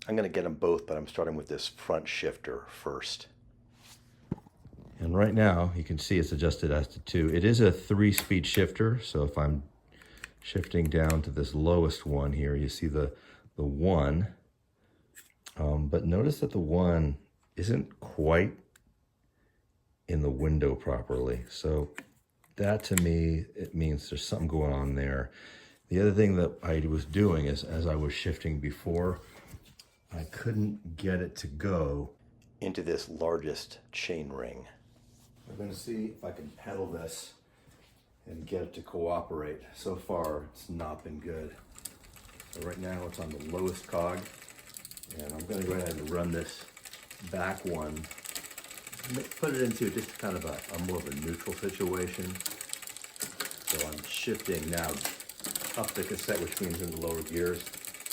I'm going to get them both, but I'm starting with this front shifter first. And right now you can see it's adjusted as to 2. It is a 3-speed shifter, so if I'm shifting down to this lowest one here, you see the 1. But notice that the 1 isn't quite in the window properly. So that to me, it means there's something going on there. The other thing that I was doing is, as I was shifting before, I couldn't get it to go into this largest chain ring. I'm going to see if I can pedal this and get it to cooperate. So far, it's not been good. So right now it's on the lowest cog, and I'm going to go ahead and run this back one, put it into just kind of a more of a neutral situation. So I'm shifting now up the cassette, which means in the lower gears.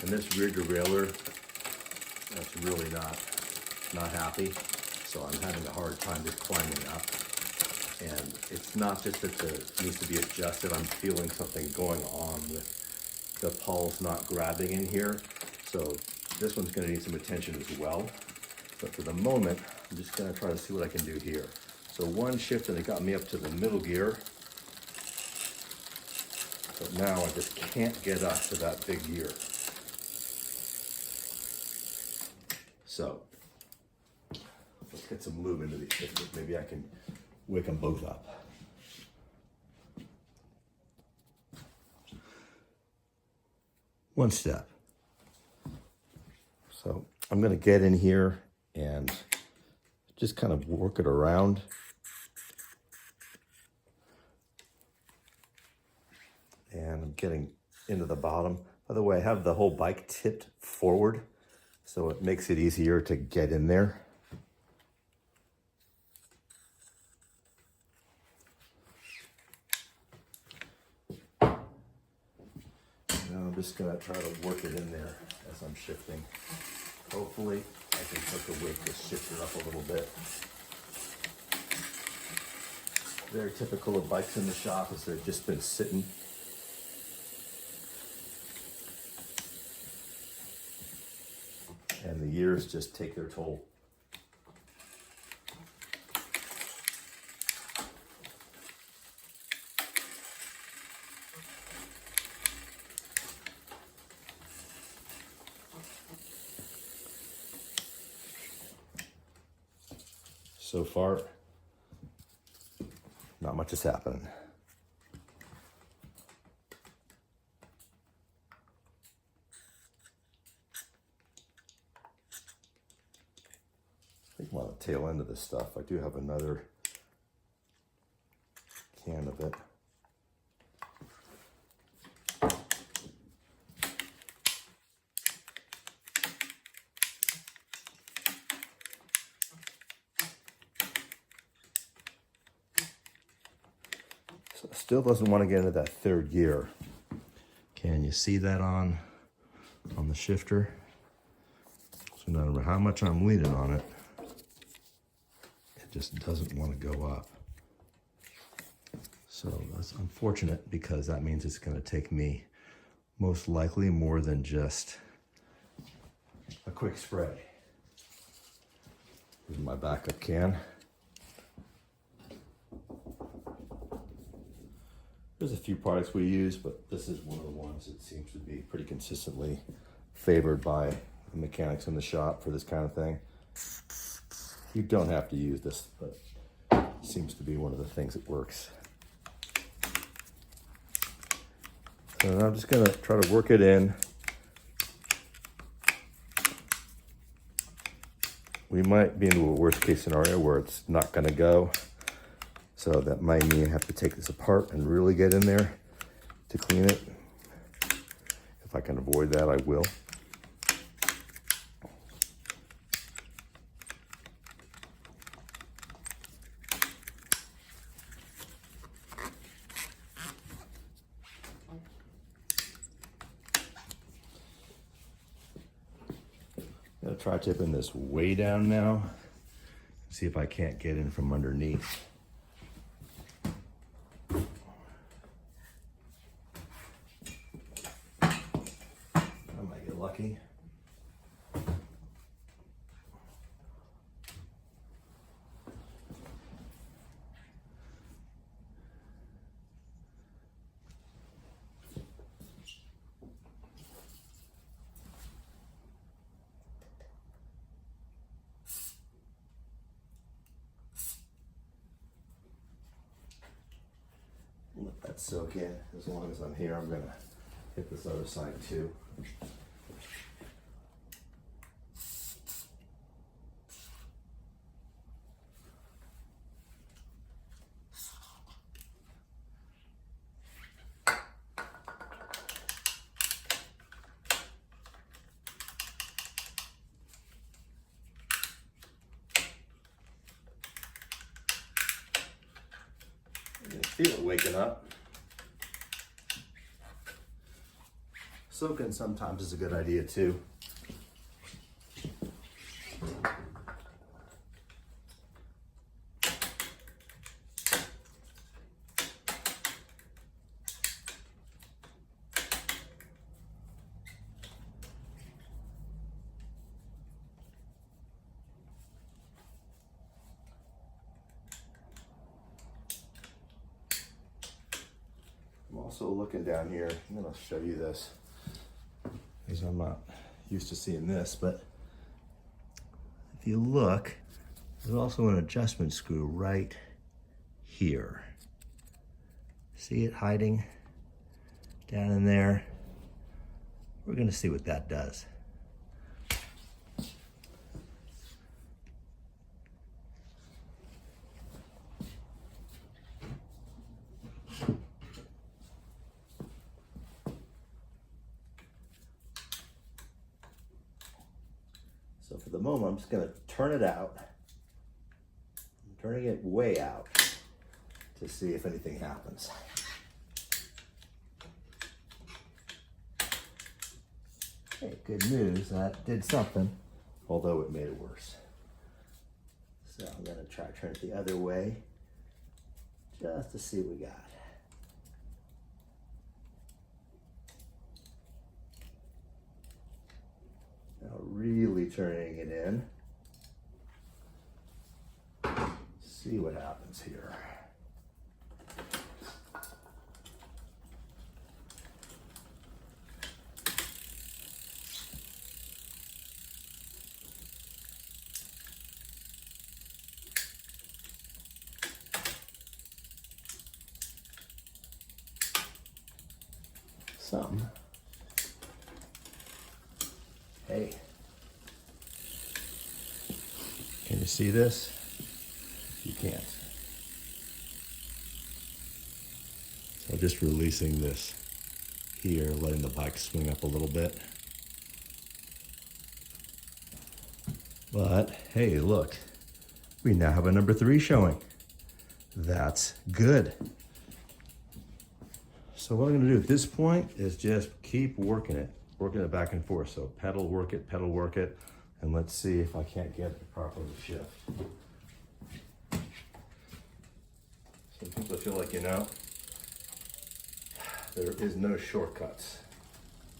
And this rear derailleur, that's really not happy. So I'm having a hard time just climbing up. And it's not just that it needs to be adjusted. I'm feeling something going on with the pulls not grabbing in here. So this one's going to need some attention as well. But for the moment, I'm just going to try to see what I can do here. So one shift and it got me up to the middle gear. But now I just can't get up to that big gear. So let's get some lube into these shifters. Maybe I can wake them both up. One step. So I'm going to get in here and just kind of work it around. And I'm getting into the bottom. By the way, I have the whole bike tipped forward, so it makes it easier to get in there. Now I'm just gonna try to work it in there as I'm shifting. Hopefully I can start to wake this shifter up a little bit. Very typical of bikes in the shop is they've just been sitting. And the years just take their toll. So far, not much is happening. I think I'm on the tail end of this stuff. I do have another can of it. So it still doesn't want to get into that third gear. Can you see that on the shifter? So no matter how much I'm leaning on it, it just doesn't want to go up. So that's unfortunate because that means it's going to take me most likely more than just a quick spray. Here's my backup can. There's a few products we use, but this is one of the ones that seems to be pretty consistently favored by the mechanics in the shop for this kind of thing. You don't have to use this, but it seems to be one of the things that works. So I'm just gonna try to work it in. We might be into a worst case scenario where it's not gonna go. So that might mean I have to take this apart and really get in there to clean it. If I can avoid that, I will. I'm gonna try tipping this way down now. See if I can't get in from underneath. I might get lucky. that soak in. As long as I'm here, I'm gonna hit this other side too. Feel it waking up. Soaking sometimes is a good idea too. I'm also looking down here. I'm going to show you this because I'm not used to seeing this, but if you look, there's also an adjustment screw right here. See it hiding down in there? We're going to see what that does. So for the moment, I'm just going to turn it out. I'm turning it way out to see if anything happens. Hey, good news, that did something, although it made it worse. So I'm going to try to turn it the other way just to see what we got. Now really turning it in. See what happens here. Some. Hey, can you see this? You can't. So just releasing this here, letting the bike swing up a little bit. But hey, look, we now have a number 3 showing. That's good. So what I'm gonna do at this point is just keep working it back and forth. So pedal work it, and let's see if I can't get it properly shift. Sometimes I feel like, there is no shortcuts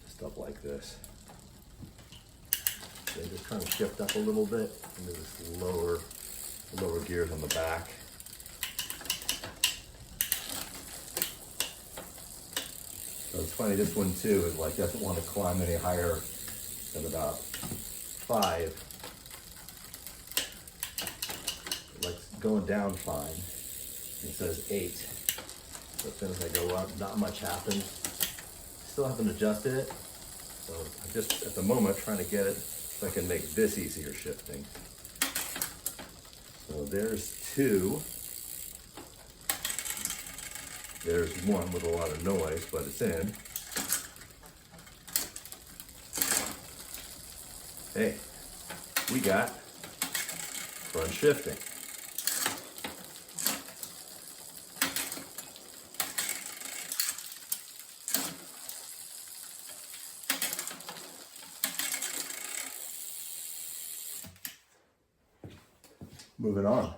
to stuff like this. So just trying to shift up a little bit into this lower gears on the back. So it's funny, this one too is like doesn't want to climb any higher than about 5. Like going down fine. It says 8. So as soon as I go up, not much happens. Still haven't adjusted it. So I'm just at the moment trying to get it so I can make this easier shifting. So there's 2. There's 1 with a lot of noise, but it's in. Hey, we got front shifting. Moving on.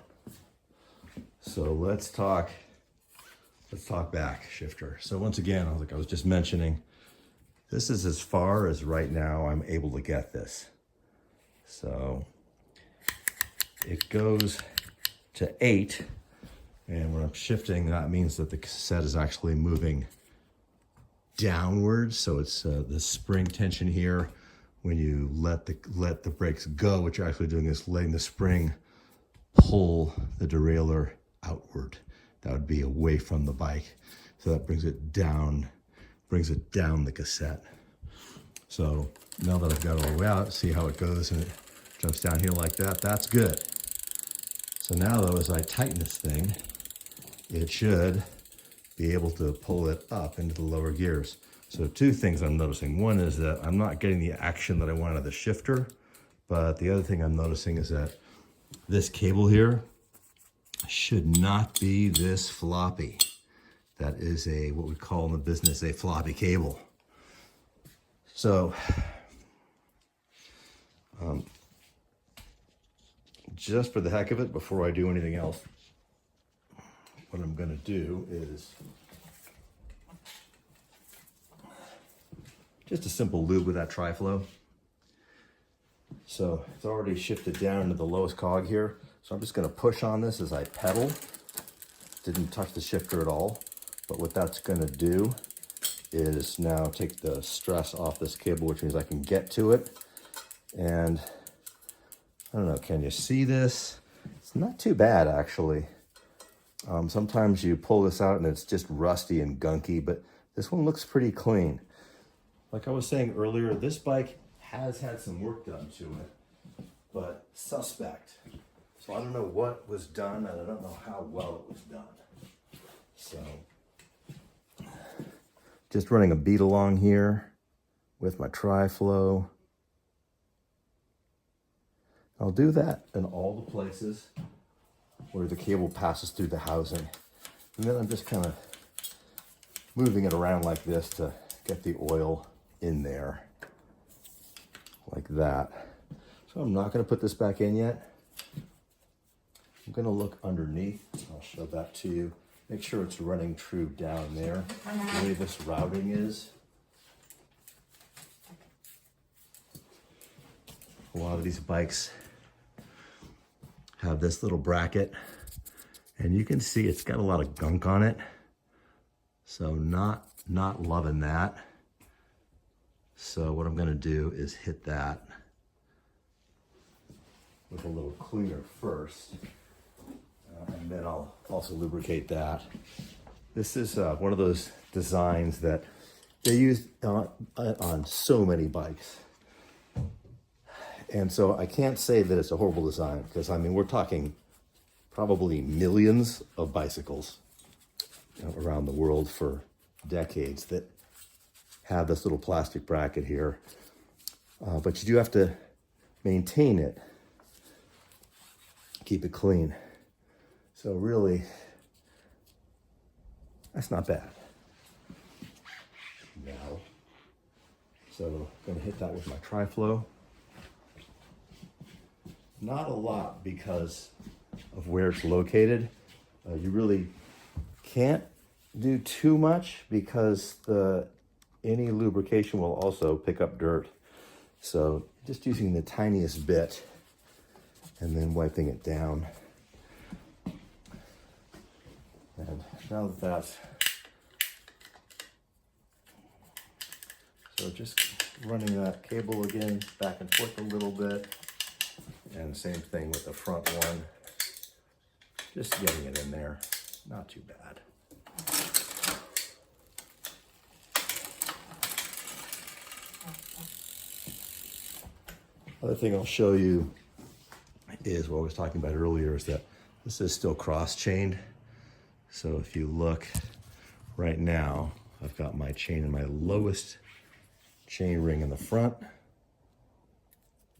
So let's talk back shifter. So once again, like I was just mentioning, this is as far as right now I'm able to get this. So it goes to 8, and when I'm shifting, that means that the cassette is actually moving downwards. So it's the spring tension here. When you let the brakes go, what you're actually doing is letting the spring pull the derailleur outward. That would be away from the bike. So that brings it down the cassette. So now that I've got it all the way out, see how it goes, and it jumps down here like that. That's good. So now though, as I tighten this thing, it should be able to pull it up into the lower gears. So two things I'm noticing. One is that I'm not getting the action that I want out of the shifter, but the other thing I'm noticing is that this cable here should not be this floppy. That is what we call in the business a floppy cable. So just for the heck of it, before I do anything else, what I'm going to do is just a simple lube with that tri-flow. So it's already shifted down into the lowest cog here. So I'm just going to push on this as I pedal. Didn't touch the shifter at all. But what that's going to do is now take the stress off this cable, which means I can get to it. And I don't know, can you see this? It's not too bad, actually. Sometimes you pull this out and it's just rusty and gunky, but this one looks pretty clean. Like I was saying earlier, this bike has had some work done to it, but suspect. So I don't know what was done, and I don't know how well it was done. So just running a bead along here with my tri-flow. I'll do that in all the places where the cable passes through the housing. And then I'm just kind of moving it around like this to get the oil in there, like that. So I'm not going to put this back in yet. I'm going to look underneath. I'll show that to you. Make sure it's running true down there, the way this routing is. A lot of these bikes have this little bracket, and you can see it's got a lot of gunk on it. So not loving that. So what I'm gonna do is hit that with a little cleaner first. And then I'll also lubricate that. This is one of those designs that they use on so many bikes. And so I can't say that it's a horrible design, because I mean, we're talking probably millions of bicycles around the world for decades that have this little plastic bracket here. But you do have to maintain it, keep it clean. So really, that's not bad. Now, so I'm gonna hit that with my tri-flow. Not a lot because of where it's located. You really can't do too much because any lubrication will also pick up dirt. So just using the tiniest bit and then wiping it down. And now that that's, so just running that cable again back and forth a little bit, and the same thing with the front one, just getting it in there, not too bad. Other thing I'll show you is what I was talking about earlier, is that this is still cross-chained. So if you look right now, I've got my chain in my lowest chain ring in the front,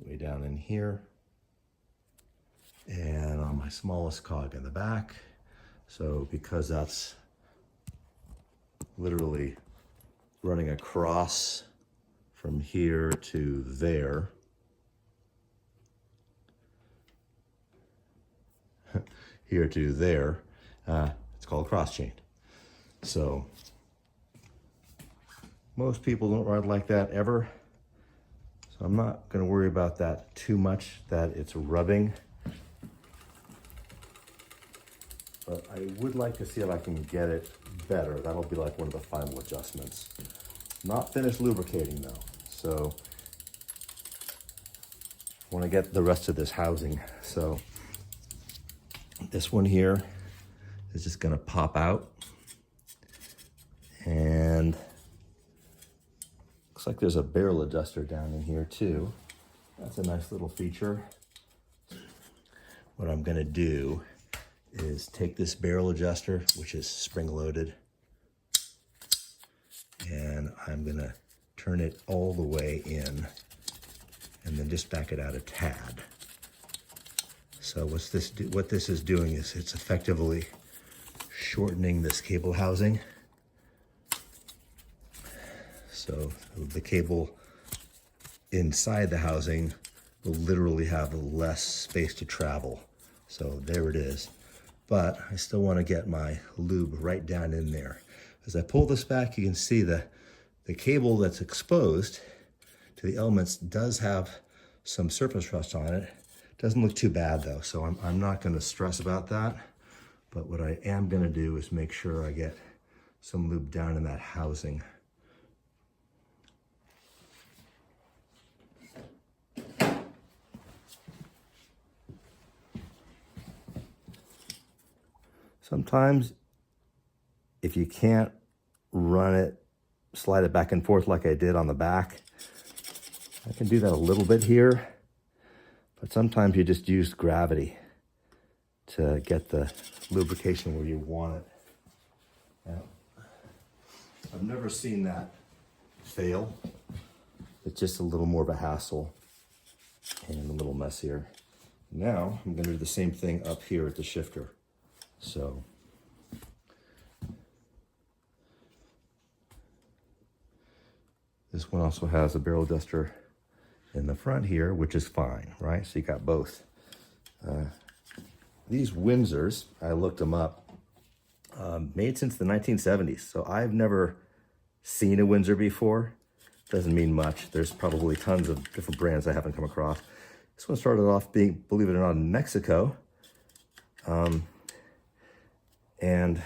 way down in here, and on my smallest cog in the back. So because that's literally running across from here to there, here to there, it's called cross-chained. So most people don't ride like that ever. So I'm not going to worry about that too much, that it's rubbing. But I would like to see if I can get it better. That'll be like one of the final adjustments. Not finished lubricating though. So I want to get the rest of this housing. So this one here is just going to pop out. Looks like there's a barrel adjuster down in here too. That's a nice little feature. What I'm gonna do is take this barrel adjuster, which is spring loaded, and I'm gonna turn it all the way in and then just back it out a tad. So what this is doing is it's effectively shortening this cable housing. So the cable inside the housing will literally have less space to travel. So there it is. But I still want to get my lube right down in there. As I pull this back, you can see the cable that's exposed to the elements does have some surface rust on it. Doesn't look too bad though, so I'm not going to stress about that. But what I am going to do is make sure I get some lube down in that housing. Sometimes if you can't run it, slide it back and forth like I did on the back, I can do that a little bit here, but sometimes you just use gravity to get the lubrication where you want it. Now, I've never seen that fail. It's just a little more of a hassle and a little messier. Now I'm going to do the same thing up here at the shifter. So this one also has a barrel adjuster in the front here, which is fine, right? So you got both. These Windsors, I looked them up, made since the 1970s. So I've never seen a Windsor before. Doesn't mean much. There's probably tons of different brands I haven't come across. This one started off being, believe it or not, in Mexico. And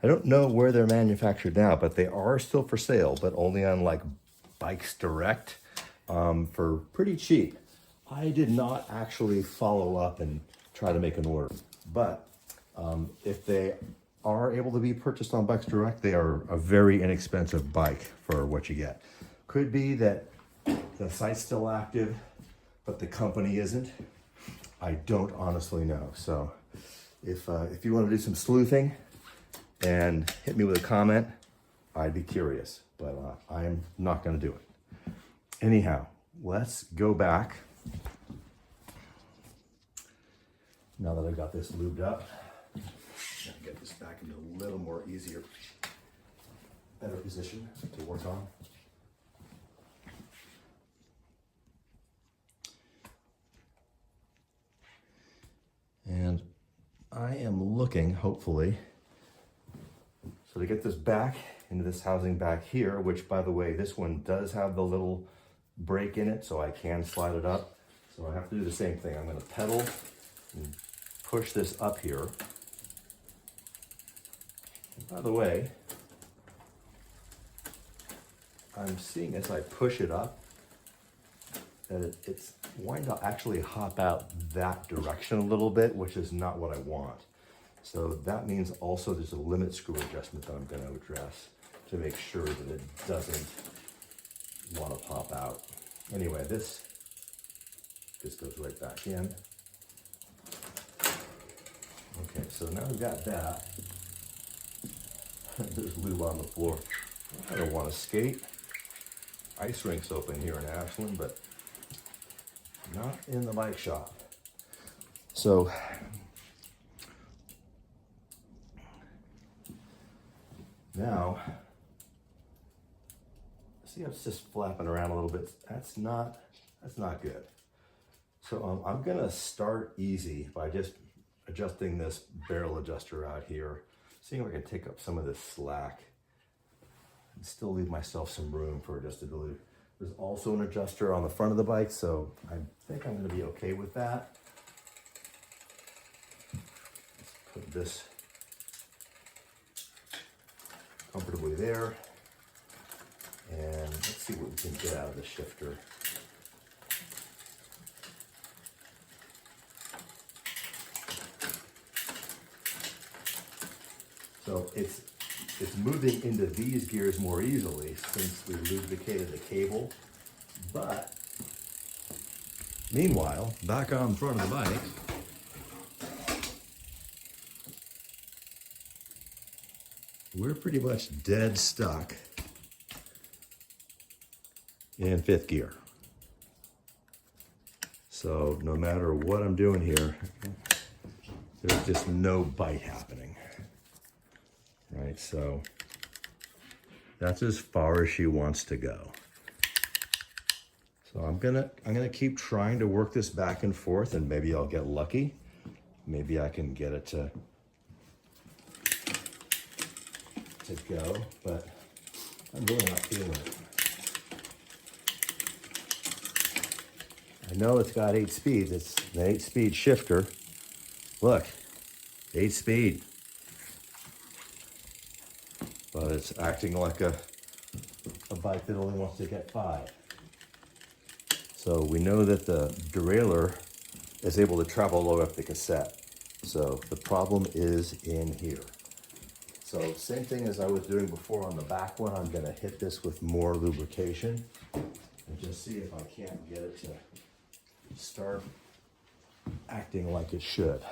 I don't know where they're manufactured now, but they are still for sale, but only on like Bikes Direct for pretty cheap. I did not actually follow up and try to make an order, but if they are able to be purchased on Bikes Direct, they are a very inexpensive bike for what you get. Could be that the site's still active, but the company isn't. I don't honestly know. So if you want to do some sleuthing and hit me with a comment, I'd be curious, but I'm not going to do it. Anyhow, let's go back. Now that I've got this lubed up, get this back into a little more easier, better position to work on. And I am looking, hopefully, so to get this back into this housing back here, which by the way, this one does have the little break in it, so I can slide it up. So I have to do the same thing. I'm going to pedal and push this up here. And by the way, I'm seeing as I push it up that it's wanting to actually hop out that direction a little bit, which is not what I want. So that means also there's a limit screw adjustment that I'm going to address to make sure that it doesn't want to pop out. Anyway, this goes right back in. Okay, so now we've got that. There's lube on the floor. I don't want to skate. Ice rink's open here in Ashland, but not in the bike shop. So now, see how it's just flapping around a little bit. That's not good. So I'm gonna start easy by just adjusting this barrel adjuster out here, seeing if I can take up some of this slack and still leave myself some room for adjustability. There's also an adjuster on the front of the bike, so I think I'm gonna be okay with that. Let's put this comfortably there. And let's see what we can get out of the shifter. So it's it's moving into these gears more easily since we lubricated the cable. But meanwhile, back on front of the bike, we're pretty much dead stuck in 5th gear. So no matter what I'm doing here, there's just no bite happening. Right, so that's as far as she wants to go. So I'm gonna keep trying to work this back and forth, and maybe I'll get lucky. Maybe I can get it to go, but I'm really not feeling it. I know it's got 8 speeds. It's an 8-speed shifter. Look, 8 speed. But it's acting like a bike that only wants to get 5. So we know that the derailleur is able to travel low up the cassette. So the problem is in here. So same thing as I was doing before on the back one, I'm gonna hit this with more lubrication and just see if I can't get it to start acting like it should.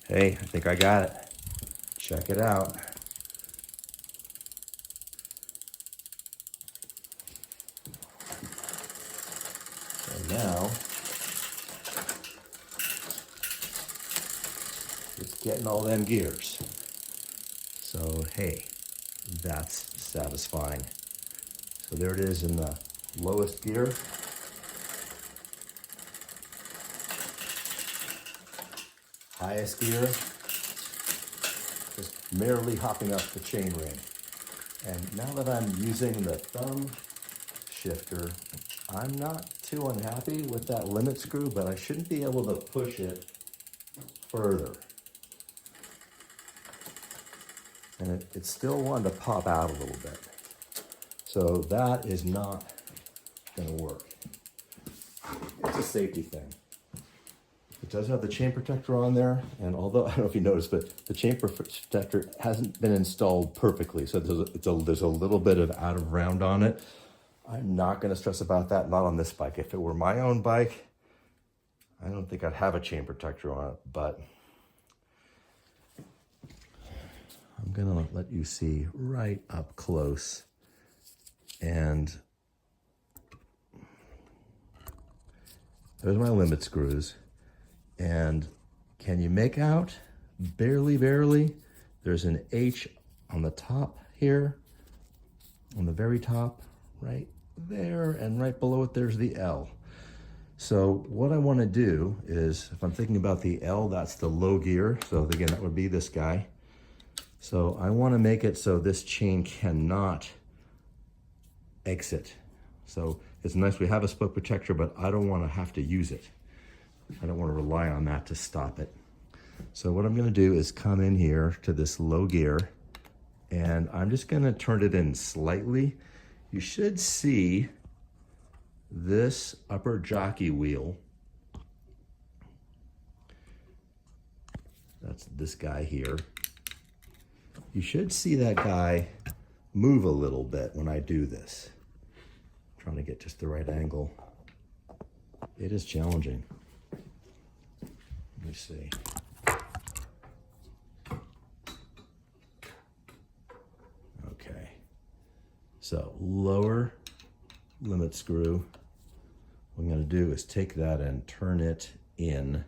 Hey, I think I got it. Check it out. So now, it's getting all them gears. So hey, that's satisfying. So there it is in the lowest gear. Highest gear, just merely hopping up the chain ring. And now that I'm using the thumb shifter, I'm not too unhappy with that limit screw, but I shouldn't be able to push it further. And it still wanted to pop out a little bit. So that is not gonna work. It's a safety thing. It does have the chain protector on there, and although, I don't know if you noticed, but the chain protector hasn't been installed perfectly, so there's a little bit of out of round on it. I'm not gonna stress about that, not on this bike. If it were my own bike, I don't think I'd have a chain protector on it, but I'm gonna let you see right up close. And there's my limit screws. And can you make out? Barely, barely. There's an H on the top here, on the very top, right there, and right below it, there's the L. So what I want to do is, if I'm thinking about the L, that's the low gear. So again, that would be this guy. So I want to make it so this chain cannot exit. So it's nice we have a spoke protector, but I don't want to have to use it. I don't want to rely on that to stop it. So what I'm going to do is come in here to this low gear, and I'm just going to turn it in slightly. You should see this upper jockey wheel. That's this guy here. You should see that guy move a little bit when I do this. I'm trying to get just the right angle. It is challenging. Let me see. Okay. So lower limit screw. What I'm going to do is take that and turn it in.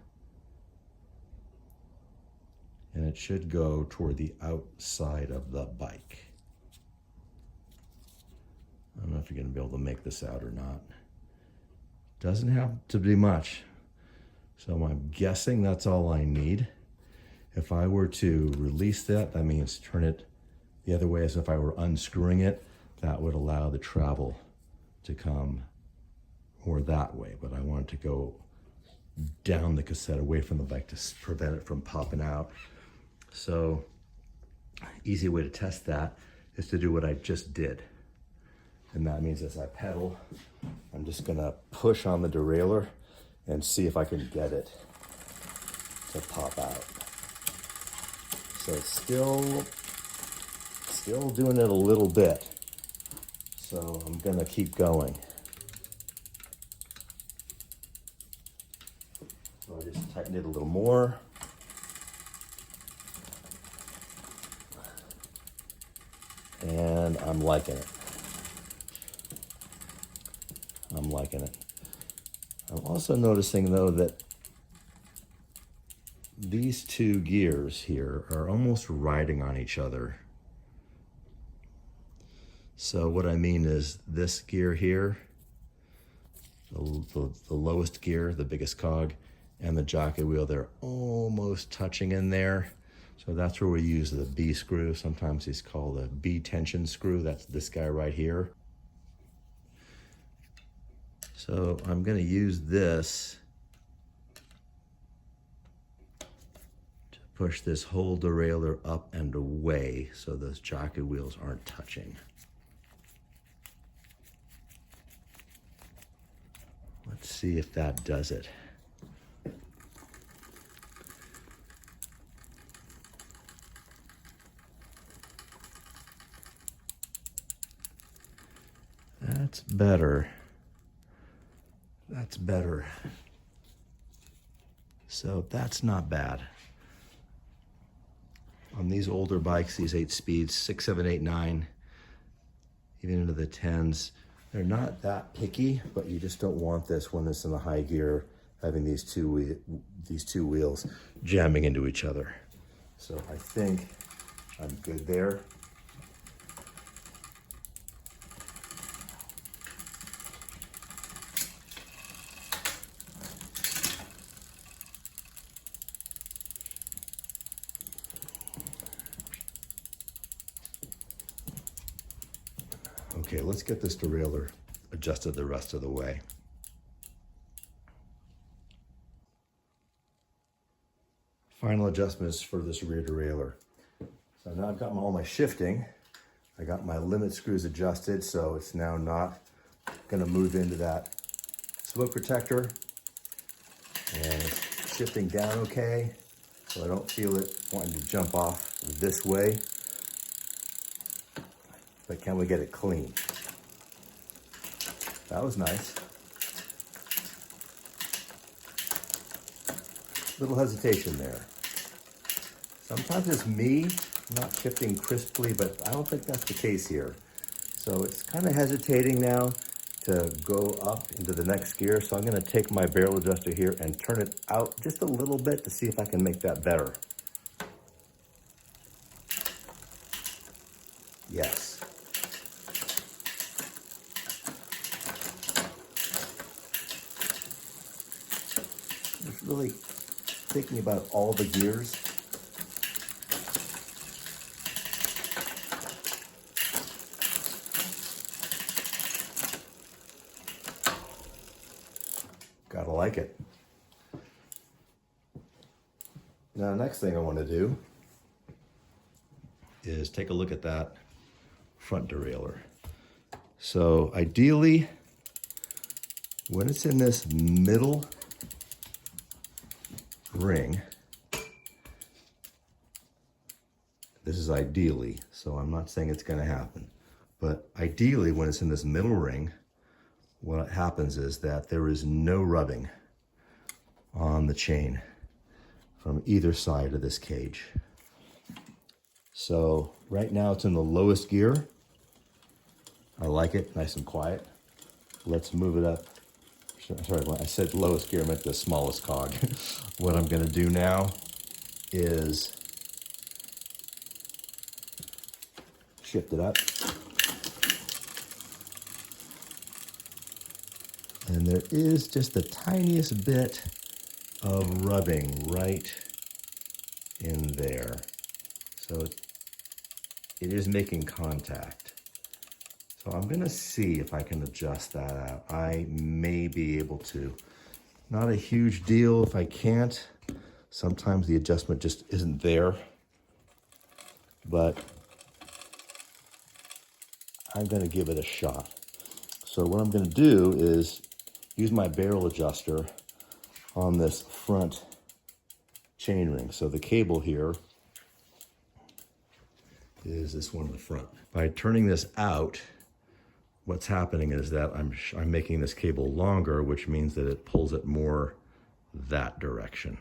And it should go toward the outside of the bike. I don't know if you're going to be able to make this out or not. Doesn't have to be much. So I'm guessing that's all I need. If I were to release that, that means turn it the other way as if I were unscrewing it. That would allow the travel to come more that way, but I want it to go down the cassette away from the bike to prevent it from popping out. So easy way to test that is to do what I just did. And that means as I pedal, I'm just gonna push on the derailleur and see if I can get it to pop out. So still doing it a little bit. So I'm gonna keep going. So I just tighten it a little more. And I'm liking it. I'm liking it. I'm also noticing though that these two gears here are almost riding on each other. So what I mean is this gear here, the lowest gear, the biggest cog, and the jockey wheel, they're almost touching in there. So that's where we use the B screw. Sometimes it's called a B tension screw. That's this guy right here. So I'm gonna use this to push this whole derailleur up and away so those jockey wheels aren't touching. Let's see if that does it. That's better. That's better. So that's not bad. On these older bikes, these 8 speeds, 6, 7, 8, 9, even into the 10s, they're not that picky, but you just don't want this when it's in the high gear, having these two wheels jamming into each other. So I think I'm good there. Okay, let's get this derailleur adjusted the rest of the way. Final adjustments for this rear derailleur. So now I've got all my shifting. I got my limit screws adjusted, so it's now not gonna move into that smoke protector. And it's shifting down okay, so I don't feel it wanting to jump off this way. But can we get it clean? That was nice. Little hesitation there. Sometimes it's me not shifting crisply, but I don't think that's the case here. So it's kind of hesitating now to go up into the next gear. So I'm gonna take my barrel adjuster here and turn it out just a little bit to see if I can make that better. Yes. It's really thinking about all the gears. Gotta like it. Now, the next thing I want to do is take a look at that front derailleur. So ideally, when it's in this middle ring, this is ideally, so I'm not saying it's going to happen, but ideally when it's in this middle ring, what happens is that there is no rubbing on the chain from either side of this cage. So right now it's in the lowest gear. I like it, nice and quiet. Let's move it up. Sorry, when I said lowest gear, I meant the smallest cog. What I'm gonna do now is shift it up. And there is just the tiniest bit of rubbing right in there. So it is making contact. So I'm gonna see if I can adjust that out. I may be able to. Not a huge deal if I can't. Sometimes the adjustment just isn't there, but I'm gonna give it a shot. So what I'm gonna do is use my barrel adjuster on this front chainring. So the cable here is this one in the front. By turning this out, what's happening is that I'm making this cable longer, which means that it pulls it more that direction.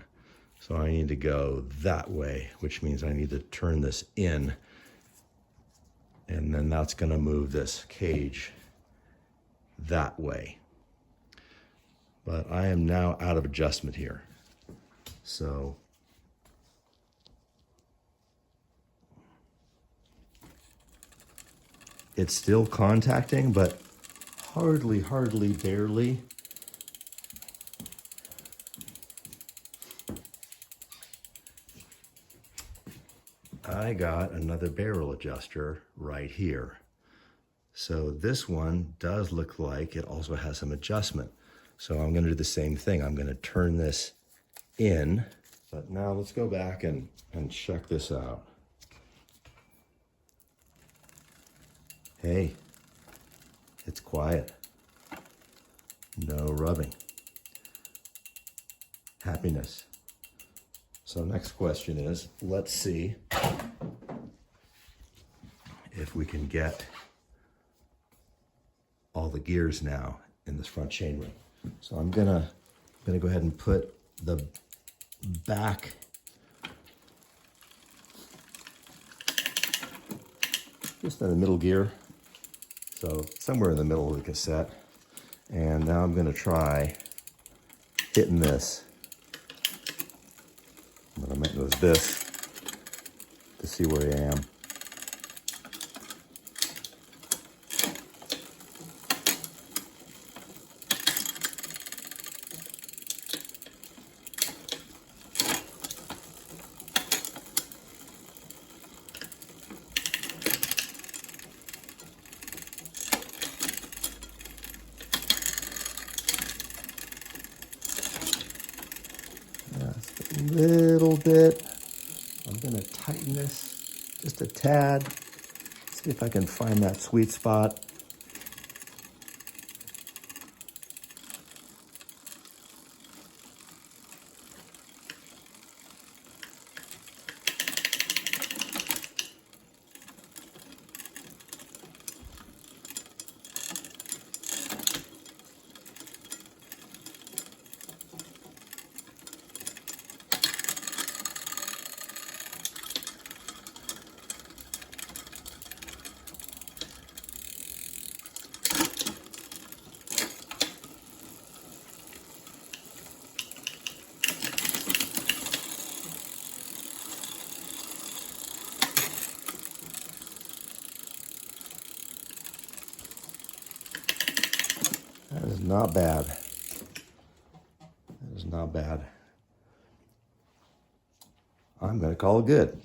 So I need to go that way, which means I need to turn this in, and then that's gonna move this cage that way. But I am now out of adjustment here. So it's still contacting, but hardly, barely. I got another barrel adjuster right here. So this one does look like it also has some adjustment. So I'm gonna do the same thing. I'm gonna turn this in, but now let's go back and check this out. Hey, it's quiet. No rubbing. Happiness. So next question is, let's see if we can get all the gears now in this front chainring. So I'm gonna go ahead and put the back just in the middle gear. So somewhere in the middle of the cassette. And now I'm gonna try hitting this. What I meant was this, to see where I am. Just a little bit. I'm gonna tighten this just a tad. See if I can find that sweet spot. That is not bad. That is not bad. I'm going to call it good.